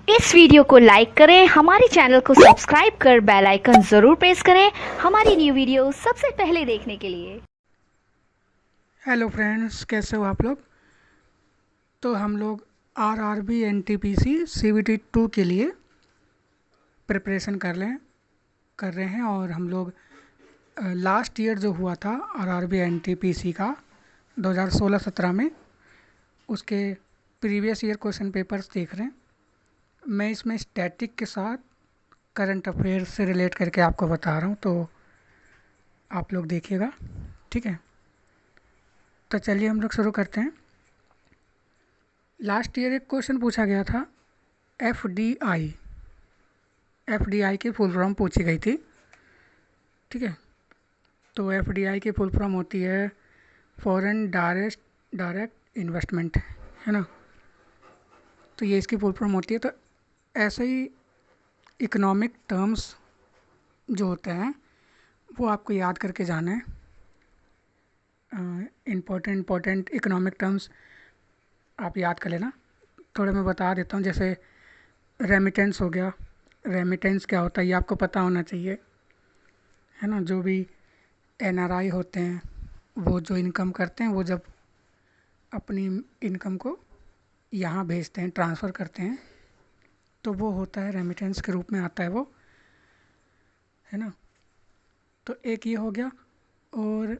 इस वीडियो को लाइक करें, हमारे चैनल को सब्सक्राइब कर बेल आइकन ज़रूर प्रेस करें हमारी न्यू वीडियो सबसे पहले देखने के लिए। हेलो फ्रेंड्स, कैसे हो आप लोग। तो हम लोग आरआरबी एनटीपीसी सीवीटी 2 के लिए प्रिपरेशन कर रहे हैं। और हम लोग लास्ट ईयर जो हुआ था आरआरबी एनटीपीसी का 2016-17 में, उसके प्रीवियस ईयर क्वेश्चन पेपर्स देख रहे हैं। मैं इसमें स्टैटिक के साथ करंट अफेयर्स से रिलेट करके आपको बता रहा हूँ, तो आप लोग देखिएगा, ठीक है। तो चलिए हम लोग शुरू करते हैं। लास्ट ईयर एक क्वेश्चन पूछा गया था, एफडीआई की फुल फॉर्म पूछी गई थी, ठीक है। तो एफडीआई की फुल फॉर्म होती है फॉरेन डायरेक्ट इन्वेस्टमेंट, है ना। तो ये इसकी फुल फॉर्म होती है। तो ऐसे ही इकोनॉमिक टर्म्स जो होते हैं वो आपको याद करके जाना है। इम्पोर्टेंट इकोनॉमिक टर्म्स आप याद कर लेना। थोड़ा मैं बता देता हूँ, जैसे रेमिटेंस हो गया। रेमिटेंस क्या होता है ये आपको पता होना चाहिए, है ना। जो भी एनआरआई होते हैं वो जो इनकम करते हैं, वो जब अपनी इनकम को यहाँ भेजते हैं, ट्रांसफ़र करते हैं, तो वो होता है रेमिटेंस के रूप में आता है वो, है ना। तो एक ये हो गया। और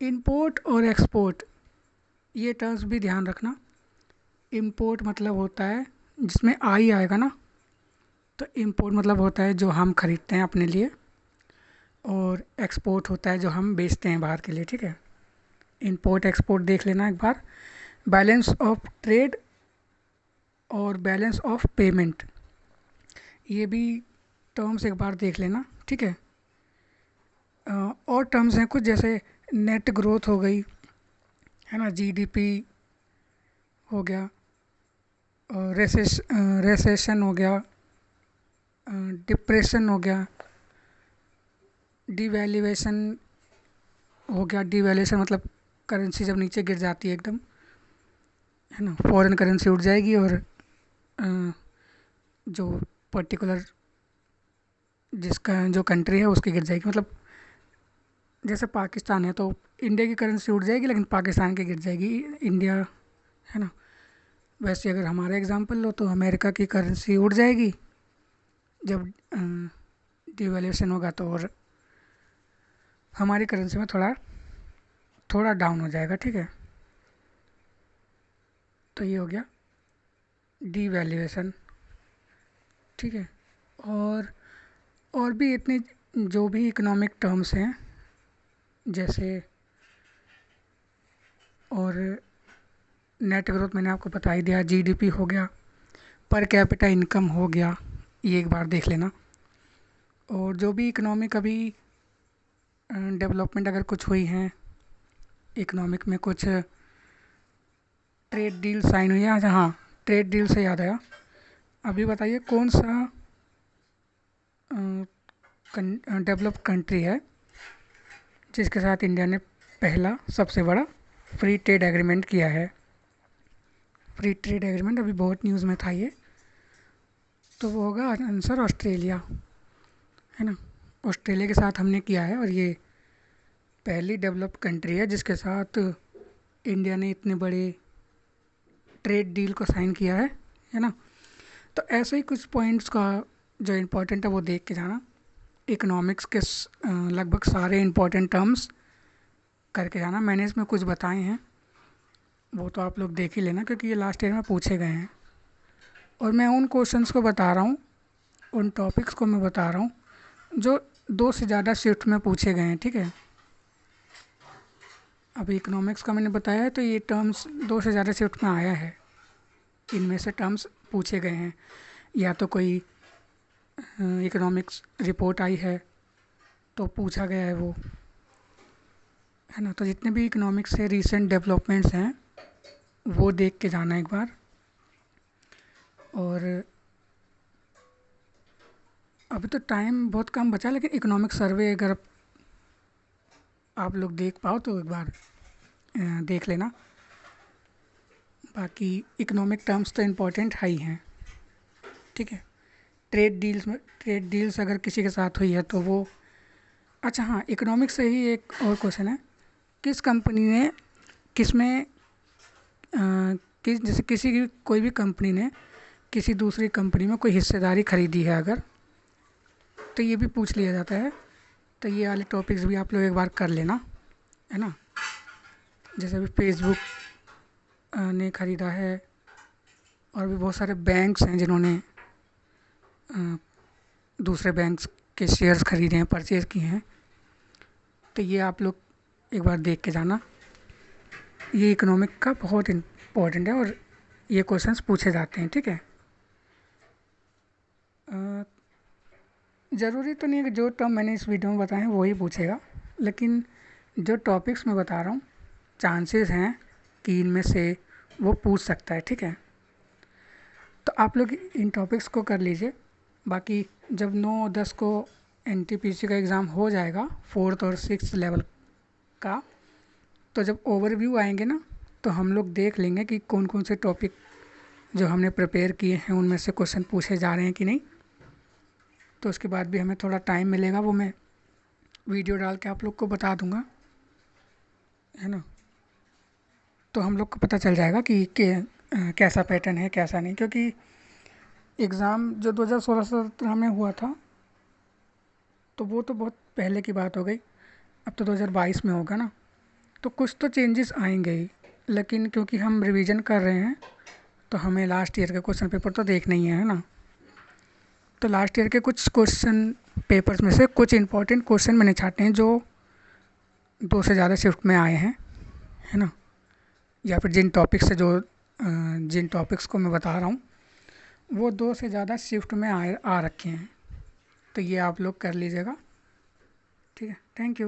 इंपोर्ट और एक्सपोर्ट, ये टर्म्स भी ध्यान रखना। इंपोर्ट मतलब होता है जिसमें आई आएगा ना, तो इंपोर्ट मतलब होता है जो हम खरीदते हैं अपने लिए, और एक्सपोर्ट होता है जो हम बेचते हैं बाहर के लिए, ठीक है। इंपोर्ट एक्सपोर्ट देख लेना एक बार। बैलेंस ऑफ ट्रेड और बैलेंस ऑफ पेमेंट, ये भी टर्म्स एक बार देख लेना, ठीक है। और टर्म्स हैं कुछ, जैसे नेट ग्रोथ हो गई, है ना, जीडीपी हो गया, और रेसेशन हो गया, डिप्रेशन हो गया, डिवैल्यूएशन हो गया। डिवैल्यूएशन मतलब करेंसी जब नीचे गिर जाती है एकदम, है ना, फॉरेन करेंसी उठ जाएगी और जो पर्टिकुलर जिसका जो कंट्री है उसकी गिर जाएगी। मतलब जैसे पाकिस्तान है तो इंडिया की करेंसी उठ जाएगी लेकिन पाकिस्तान की गिर जाएगी, इंडिया, है ना। वैसे अगर हमारा एग्जांपल लो तो अमेरिका की करेंसी उड़ जाएगी जब डिवैल्यूएशन होगा, तो और हमारी करेंसी में थोड़ा डाउन हो जाएगा, ठीक है। तो ये हो गया डिवैल्यूएशन, ठीक है। और भी इतने जो भी इकोनॉमिक टर्म्स हैं, जैसे और नेट ग्रोथ मैंने आपको बता ही दिया, जीडीपी हो गया, पर कैपिटा इनकम हो गया, ये एक बार देख लेना। और जो भी इकोनॉमिक अभी डेवलपमेंट अगर कुछ हुई हैं इकोनॉमिक में, कुछ ट्रेड डील साइन हुई है। हाँ, ट्रेड डील से याद आया, अभी बताइए कौन सा डेवलप्ड कंट्री है जिसके साथ इंडिया ने पहला सबसे बड़ा फ्री ट्रेड एग्रीमेंट किया है। फ्री ट्रेड एग्रीमेंट अभी बहुत न्यूज़ में था ये, तो वो होगा आंसर ऑस्ट्रेलिया, है ना। ऑस्ट्रेलिया के साथ हमने किया है, और ये पहली डेवलप्ड कंट्री है जिसके साथ इंडिया ने इतने बड़े ट्रेड डील को साइन किया है ना। तो ऐसे ही कुछ पॉइंट्स का जो इम्पोर्टेंट है वो देख के जाना। इकोनॉमिक्स के लगभग सारे इम्पोर्टेंट टर्म्स करके जाना। मैंने इसमें कुछ बताए हैं, वो तो आप लोग देख ही लेना क्योंकि ये लास्ट ईयर में पूछे गए हैं। और मैं उन क्वेश्चंस को बता रहा हूँ, उन टॉपिक्स को मैं बता रहा हूँ जो 2 से ज़्यादा शिफ्ट में पूछे गए हैं, ठीक है। अभी इकोनॉमिक्स का मैंने बताया है, तो ये टर्म्स 2 से ज़्यादा शिफ्ट में आया है, इनमें से टर्म्स पूछे गए हैं। या तो कोई इकोनॉमिक्स रिपोर्ट आई है तो पूछा गया है वो, है ना। तो जितने भी इकोनॉमिक्स से रीसेंट डेवलपमेंट्स हैं वो देख के जाना एक बार। और अभी तो टाइम बहुत कम बचा, लेकिन इकोनॉमिक सर्वे अगर आप लोग देख पाओ तो एक बार देख लेना। बाकी इकोनॉमिक टर्म्स तो इम्पोर्टेंट है ही हैं, ठीक है। ट्रेड डील्स अगर किसी के साथ हुई है तो वो, अच्छा हाँ, इकोनॉमिक्स से ही एक और क्वेश्चन है, किस कंपनी ने किसमें जैसे किसी की कोई भी कंपनी ने किसी दूसरी कंपनी में कोई हिस्सेदारी खरीदी है अगर, तो ये भी पूछ लिया जाता है। तो ये वाले टॉपिक्स भी आप लोग एक बार कर लेना, है ना। जैसे अभी फेसबुक ने ख़रीदा है, और भी बहुत सारे बैंक्स हैं जिन्होंने दूसरे बैंक्स के शेयर्स खरीदे हैं, परचेज़ किए हैं। तो ये आप लोग एक बार देख के जाना, ये इकोनॉमिक का बहुत इम्पोर्टेंट है और ये क्वेश्चंस पूछे जाते हैं, ठीक है। ज़रूरी तो नहीं है कि जो टर्म मैंने इस वीडियो में बताए हैं वही पूछेगा, लेकिन जो टॉपिक्स मैं बता रहा हूँ चांसेस हैं कि इनमें से वो पूछ सकता है, ठीक है। तो आप लोग इन टॉपिक्स को कर लीजिए। बाकी जब 9-10 को NTPC का एग्ज़ाम हो जाएगा 4th और 6th लेवल का, तो जब ओवरव्यू आएंगे ना, तो हम लोग देख लेंगे कि कौन कौन से टॉपिक जो हमने प्रिपेयर किए हैं उनमें से क्वेश्चन पूछे जा रहे हैं कि नहीं। तो उसके बाद भी हमें थोड़ा टाइम मिलेगा, वो मैं वीडियो डाल के आप लोग को बता दूंगा, है ना। तो हम लोग को पता चल जाएगा कि कैसा पैटर्न है कैसा नहीं, क्योंकि एग्ज़ाम जो 2016-17 में हुआ था तो वो तो बहुत पहले की बात हो गई, अब तो 2022 में होगा ना। तो कुछ तो चेंजेस आएंगे ही, लेकिन क्योंकि हम रिवीजन कर रहे हैं तो हमें लास्ट ईयर के क्वेश्चन पेपर तो देखना ही है ना। तो लास्ट ईयर के कुछ क्वेश्चन पेपर्स में से कुछ इंपॉर्टेंट क्वेश्चन मैंने छाटे हैं जो 2 से ज़्यादा शिफ्ट में आए हैं, है ना। या फिर जिन टॉपिक्स को मैं बता रहा हूँ वो 2 से ज़्यादा शिफ्ट में आ रखे हैं। तो ये आप लोग कर लीजिएगा, ठीक है। Thank you.